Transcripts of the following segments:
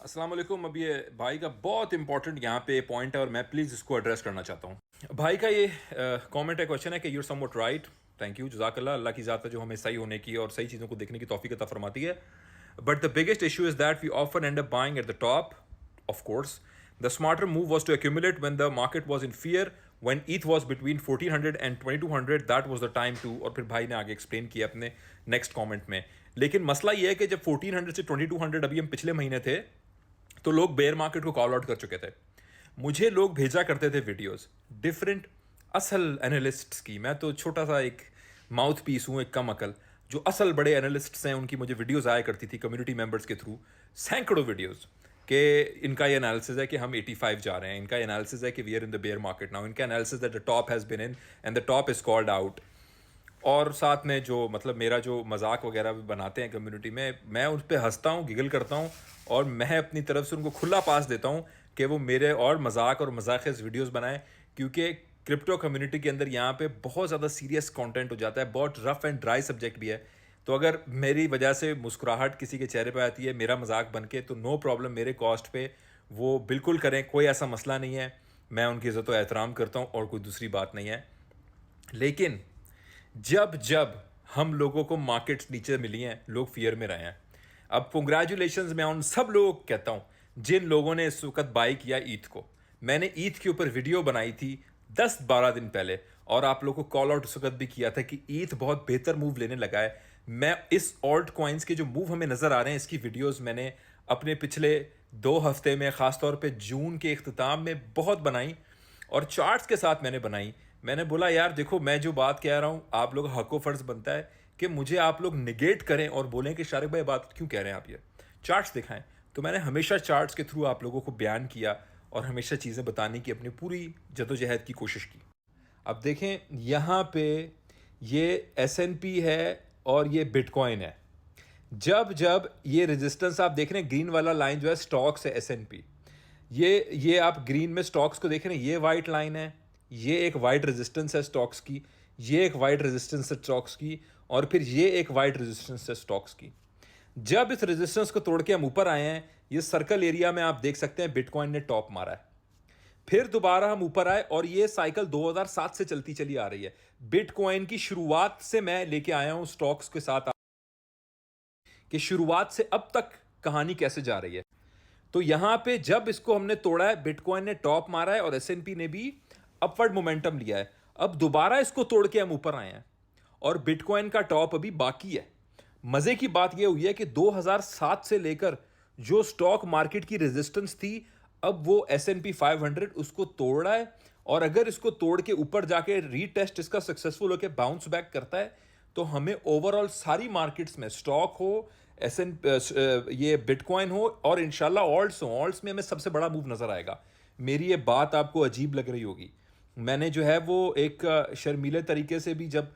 अस्सलाम वालेकुम। अब ये भाई का बहुत इंपॉर्टेंट यहाँ पे पॉइंट है और मैं प्लीज़ इसको एड्रेस करना चाहता हूँ। भाई का ये कमेंट है, क्वेश्चन है कि you're somewhat right. Thank you, जज़ाकल्लाह। अल्लाह की ज़ात है जो हमें सही होने की और सही चीज़ों को देखने की तौफीक अता फरमाती है। But the biggest issue is that we often end up buying at the top. Of course, the smarter move was to accumulate when the market was in fear. When ETH was between 1400 and 2200, that was the time to. और फिर भाई ने आगे explain किया अपने next comment में। लेकिन मसला ये है कि जब 1400 से 2200 अभी हम पिछले महीने थे तो लोग बेयर मार्केट को कॉल आउट कर चुके थे। मुझे लोग भेजा करते थे वीडियोस डिफरेंट असल एनालिस्ट्स की। मैं तो छोटा सा एक माउथ पीस हूँ, एक कम अकल। जो असल बड़े एनालिस्ट्स हैं उनकी मुझे वीडियोस आया करती थी कम्युनिटी मेंबर्स के थ्रू, सैकड़ों वीडियोस कि इनका ये एनालिसिस है कि हम 85 जा रहे हैं, इनका एनालिसिस है कि we are in the bear market now, इनका analysis that the top has been in and the top is called out. और साथ में जो मतलब मेरा जो मजाक वगैरह भी बनाते हैं कम्युनिटी में, मैं उस पर हंसता हूँ, गिगल करता हूँ और मैं अपनी तरफ से उनको खुला पास देता हूँ कि वो मेरे और मजाक और मजाकिस वीडियोस बनाएं, क्योंकि क्रिप्टो कम्युनिटी के अंदर यहाँ पे बहुत ज़्यादा सीरियस कंटेंट हो जाता है, बहुत रफ एंड ड्राई सब्जेक्ट भी है। तो अगर मेरी वजह से मुस्कुराहट किसी के चेहरे पर आती है मेरा मजाक बन के, तो नो प्रॉब्लम, मेरे कॉस्ट पे वो बिल्कुल करें, कोई ऐसा मसला नहीं है। मैं उनकी इज़्ज़त व एहतराम करता हूँ और कोई दूसरी बात नहीं है। लेकिन जब जब हम लोगों को मार्केट्स नीचे मिली हैं, लोग फियर में रहे हैं। अब कंग्रेचुलेशंस मैं उन सब लोगों को कहता हूं जिन लोगों ने इस वक्त बाई किया ईथ को। मैंने ईथ के ऊपर वीडियो बनाई थी 10-12 दिन पहले और आप लोगों को कॉल आउट उस वक्त भी किया था कि ईथ बहुत बेहतर मूव लेने लगा है। मैं इस ऑल्ट कॉइन्स के जो मूव हमें नज़र आ रहे हैं इसकी वीडियोस मैंने अपने पिछले 2 हफ्ते में, ख़ासतौर पे जून के इख्तिताम में बहुत बनाई और चार्ट्स के साथ मैंने बनाई। मैंने बोला यार देखो, मैं जो बात कह रहा हूँ आप लोग हक व फर्ज बनता है कि मुझे आप लोग निगेट करें और बोलें कि शारिक भाई बात क्यों कह रहे हैं आप, ये चार्ट्स दिखाएं। तो मैंने हमेशा चार्ट्स के थ्रू आप लोगों को बयान किया और हमेशा चीज़ें बताने की अपनी पूरी जदोजहद की कोशिश की। अब देखें यहाँ पे ये S&P है और ये बिटकॉइन है। जब जब ये रेजिस्टेंस आप देख रहे हैं, ग्रीन वाला लाइन जो है स्टॉक्स है S&P, ये आप ग्रीन में स्टॉक्स को देख रहे हैं, ये वाइट लाइन है, ये एक वाइट रेजिस्टेंस है स्टॉक्स की, ये एक वाइट रेजिस्टेंस है स्टॉक्स की, और फिर ये एक वाइट रेजिस्टेंस है स्टॉक्स की। जब इस रेजिस्टेंस को तोड़ के हम ऊपर आए हैं, ये सर्कल एरिया में आप देख सकते हैं बिटकॉइन ने टॉप मारा है। फिर दोबारा हम ऊपर आए और ये साइकिल 2007 से चलती चली आ रही है। बिटकॉइन की शुरुआत से मैं लेके आया हूं स्टॉक्स के साथ कि शुरुआत से अब तक कहानी कैसे जा रही है। तो यहां पे जब इसको हमने तोड़ा है, बिटकॉइन ने टॉप मारा है और S&P ने भी अपवर्ड मोमेंटम लिया है। अब दोबारा इसको तोड़ के हम ऊपर आए हैं और बिटकॉइन का टॉप अभी बाकी है। मजे की बात यह हुई है कि 2007 से लेकर जो स्टॉक मार्केट की रेजिस्टेंस थी, अब वो S&P 500 उसको तोड़ रहा है। और अगर इसको तोड़ के ऊपर जाके रीटेस्ट इसका सक्सेसफुल होकर बाउंस बैक करता है, तो हमें ओवरऑल सारी मार्केट्स में, स्टॉक हो, एस ये बिटकॉइन हो और इंशाल्लाह ऑल्ट्स हो, ऑल्ट्स में हमें सबसे बड़ा मूव नजर आएगा। मेरी ये बात आपको अजीब लग रही होगी, मैंने जो है वो एक शर्मीले तरीके से भी, जब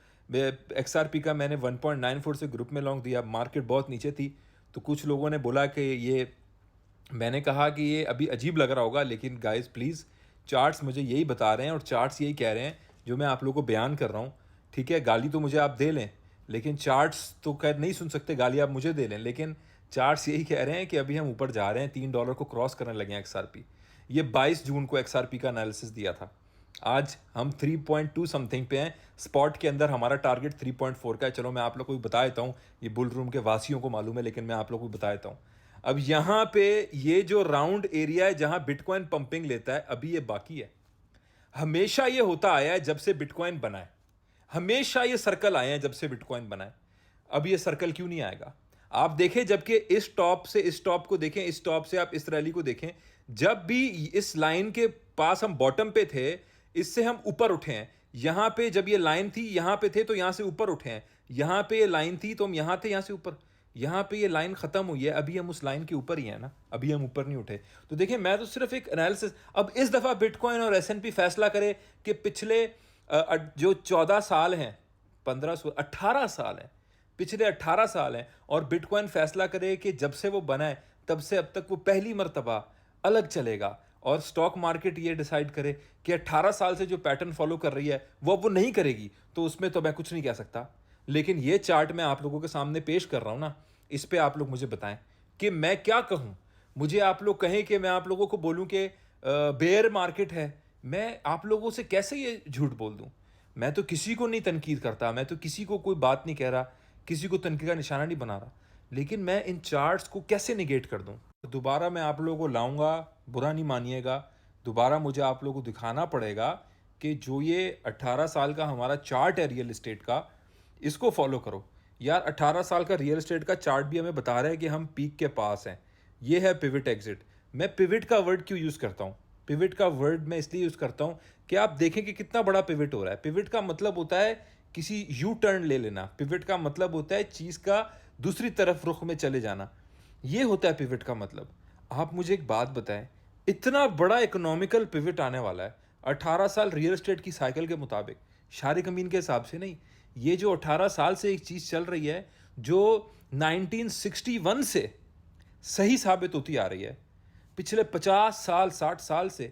XRP का मैंने 1.94 से ग्रुप में लॉन्ग दिया, मार्केट बहुत नीचे थी, तो कुछ लोगों ने बोला कि ये, मैंने कहा कि ये अभी अजीब लग रहा होगा, लेकिन गाइस प्लीज़, चार्ट्स मुझे यही बता रहे हैं और चार्ट्स यही कह रहे हैं जो मैं आप लोगों को बयान कर रहा हूँ। ठीक है, गाली तो मुझे आप दे लें, लेकिन चार्ट्स तो खैर नहीं सुन सकते, गाली आप मुझे दे लें, लेकिन चार्ट्स यही कह रहे हैं कि अभी हम ऊपर जा रहे हैं, $3 को क्रॉस करने लगे हैं XRP। ये 22 जून को XRP का एनालिसिस दिया था। आज हम 3.2 समथिंग पे हैं, स्पॉट के अंदर हमारा टारगेट 3.4 का है। चलो मैं आप लोग को भी बता देता हूँ, ये बुल रूम के वासियों को मालूम है, लेकिन मैं आप लोग को बता देता हूँ। अब यहाँ पे ये जो राउंड एरिया है जहाँ बिटकॉइन पंपिंग लेता है, अभी ये बाकी है। हमेशा ये होता आया है जब से बिटकॉइन बना है, हमेशा ये सर्कल आए हैं जब से बिटकॉइन बना है। अब ये सर्कल क्यों नहीं आएगा? आप देखें, जबकि इस टॉप से इस टॉप को देखें, इस टॉप से आप इस रैली को देखें, जब भी इस लाइन के पास हम बॉटम पे थे, इससे हम ऊपर उठे हैं। यहां पे जब ये लाइन थी, यहां पे थे तो यहां से ऊपर उठे हैं। यहां पे ये लाइन थी तो हम यहां थे, यहां से ऊपर। यहां पे ये लाइन खत्म हुई है, अभी हम उस लाइन के ऊपर ही है ना, अभी हम ऊपर नहीं उठे। तो देखिए, मैं तो सिर्फ एक एनालिसिस, अब इस दफा बिटकॉइन और S&P फैसला करे कि पिछले जो 14 साल हैं, 18 साल हैं, पिछले 18 साल हैं, और बिटकॉइन फैसला करे कि जब से वो बना है तब से अब तक वो पहली मर्तबा अलग चलेगा, और स्टॉक मार्केट ये डिसाइड करे कि 18 साल से जो पैटर्न फॉलो कर रही है वो नहीं करेगी, तो उसमें तो मैं कुछ नहीं कह सकता। लेकिन ये चार्ट मैं आप लोगों के सामने पेश कर रहा हूं ना, इस पे आप लोग मुझे बताएं कि मैं क्या कहूं। मुझे आप लोग कहें कि मैं आप लोगों को बोलूं कि बेयर मार्केट है, मैं आप लोगों से कैसे ये झूठ बोल दूं? मैं तो किसी को नहीं तनकीद करता, मैं तो किसी को कोई बात नहीं कह रहा, किसी को तनकीद का निशाना नहीं बना रहा, लेकिन मैं इन चार्ट्स को कैसे निगेट कर दूं? दोबारा मैं आप लोगों को लाऊंगा, बुरा नहीं मानिएगा, दोबारा मुझे आप लोगों को दिखाना पड़ेगा कि जो ये 18 साल का हमारा चार्ट है रियल इस्टेट का, इसको फॉलो करो। यार 18 साल का रियल एस्टेट का चार्ट भी हमें बता रहा है कि हम पीक के पास हैं। ये है पिविट एग्जिट। मैं पिविट का वर्ड क्यों यूज़ करता हूँ? पिविट का वर्ड मैं इसलिए यूज़ करता हूँ कि आप देखें कि कितना बड़ा पिविट हो रहा है। पिविट का मतलब होता है किसी यू टर्न ले लेना। पिविट का मतलब होता है चीज़ का दूसरी तरफ रुख में चले जाना। ये होता है पिविट का मतलब। आप मुझे एक बात बताएं, इतना बड़ा इकोनॉमिकल पिविट आने वाला है 18 साल रियल एस्टेट की साइकिल के मुताबिक, शारिक अमीन के हिसाब से नहीं। ये जो 18 साल से एक चीज़ चल रही है जो 1961 से सही साबित होती आ रही है, पिछले 50 साल 60 साल से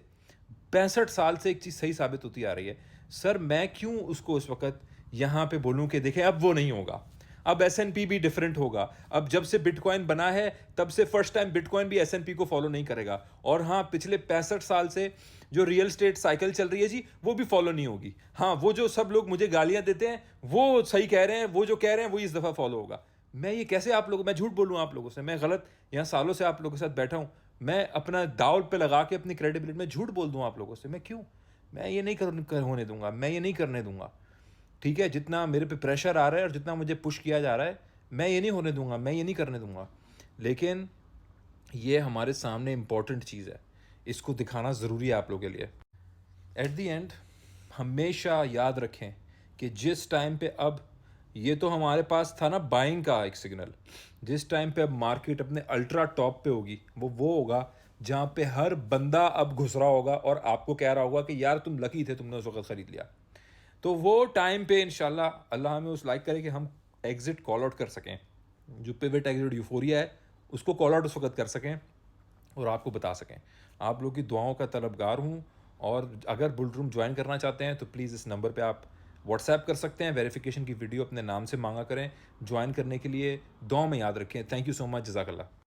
65 साल से एक चीज़ सही साबित होती आ रही है। सर मैं क्यों उसको उस वक्त यहाँ पे बोलूँ कि देखें अब वो नहीं होगा, अब S&P भी डिफरेंट होगा, अब जब से बिटकॉइन बना है तब से फर्स्ट टाइम बिटकॉइन भी S&P को फॉलो नहीं करेगा, और हाँ पिछले 65 साल से जो रियल स्टेट साइकिल चल रही है जी वो भी फॉलो नहीं होगी। हाँ वो जो सब लोग मुझे गालियां देते हैं वो सही कह रहे हैं, वो जो कह रहे हैं वो इस दफ़ा फॉलो होगा। मैं ये कैसे आप लोगों, मैं झूठ बोलूँ आप लोगों से? मैं गलत यहाँ सालों से आप लोगों के साथ बैठा हूँ, मैं अपना दाव पे लगा के अपनी क्रेडिबिलिटी में झूठ बोल दूँ आप लोगों से? मैं क्यों? मैं ये नहीं होने दूंगा, मैं ये नहीं करने दूंगा। ठीक है, जितना मेरे पे प्रेशर आ रहा है और जितना मुझे पुश किया जा रहा है, मैं ये नहीं होने दूंगा, मैं ये नहीं करने दूंगा। लेकिन ये हमारे सामने इम्पॉर्टेंट चीज़ है, इसको दिखाना ज़रूरी है आप लोगों के लिए। एट दी एंड हमेशा याद रखें कि जिस टाइम पे अब ये तो हमारे पास था ना बाइंग का एक सिग्नल, जिस टाइम पे अब मार्केट अपने अल्ट्रा टॉप पे होगी वो होगा जहाँ पे हर बंदा अब घुस रहा होगा और आपको कह रहा होगा कि यार तुम लकी थे, तुमने उस वक्त ख़रीद लिया। तो वो टाइम पे इंशाल्लाह अल्लाह हमें उस लाइक करे कि हम एग्ज़िट कॉल आउट कर सकें, जो पिवट एग्ज़िट यूफोरिया है उसको कॉल आउट उस वक्त कर सकें और आपको बता सकें। आप लोग की दुआओं का तलबगार हूँ, और अगर बुल रूम ज्वाइन करना चाहते हैं तो प्लीज़ इस नंबर पे आप व्हाट्सएप कर सकते हैं। वेरिफिकेशन की वीडियो अपने नाम से मांगा करें। ज्वाइन करने के लिए दुआ में याद रखें। थैंक यू सो मच, जज़ाकल्लाह।